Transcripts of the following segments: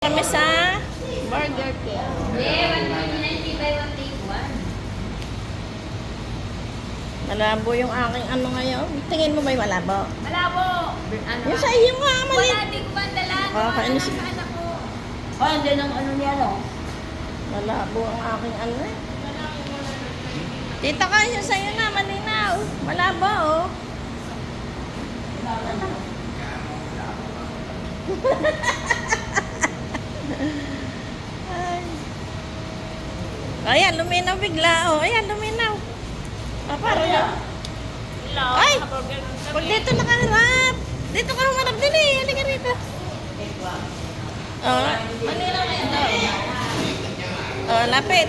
Kami sa Burger King. Yeah, 190 by 181. Malabo yung aking ano ngayon. Tingin mo ba'y malabo? Malabo! Ano? Yung sa iyo nga, mali. Wala, di ko ba ang dala? Kainis. Sa anak ko. Oh, hindi ng ano niya, no? Malabo ang aking ano eh. Tita ka, yung sa iyo na, malinaw. Malabo oh. Ay. Ayan, luminaw bigla. Oh, ayan, luminaw. Parang Ay! Pag dito nakaharap. Dito ka humarap din eh. Halika rito. Oh, malinaw na ito. Oh, lapit.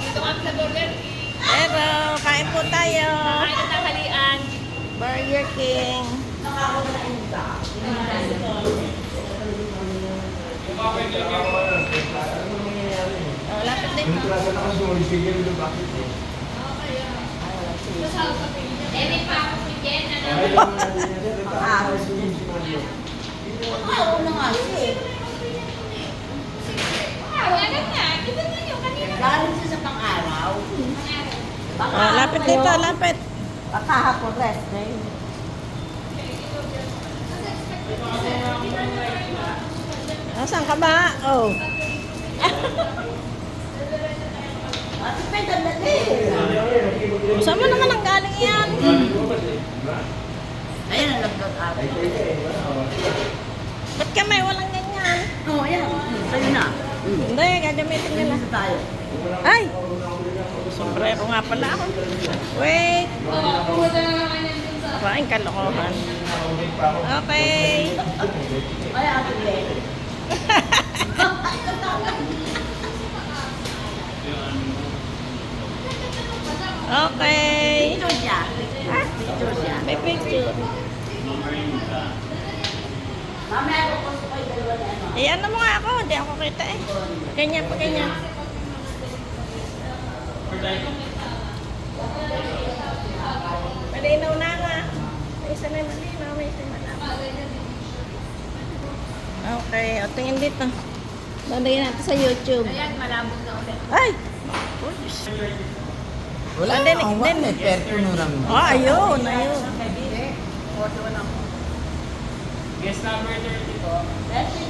Dito kami sa Burger King. Pero, kain po tayo. Kain na tanghalian. Burger King. Oh, lapit dito. Emi pa ako si Jen. Ano? Pang-aros din. Oo na nga siya eh. Wala na. Kita mo yung kanina. Galing siya sa pang-araw. Oh, lapit dito, lapit. Pakahapon rest day. Nasaan ka ba? Oh. At may ganda din. Saan mo naman ang galing yan? Ayan ang lagdag ako. Ba't kamay walang ganyan? Oo, ayan. Sa'yo na. Hindi, gagamitin nila. Dito tayo. Ay! Sombrero nga pala ako. Wait! Maraming kalokohan. Okay. Ay, ate Len. Okay. Picture siya. Picture siya. May picture. Mamaya ako post ko yung dalawa na ano. Eh, ano mo nga ako? Hindi ako kita eh. Ganyan pa ganyan. Malinaw na nga. May isa na malinaw, may isa na malinaw. Okay, o tingin dito. Lalagyan natin sa YouTube. Ayan, malabog na ulit. Ay! Wala na akong one pero tunuran mo. Oh, ayun, ayun. Photo na ako. Guest number 30 po. Let's see,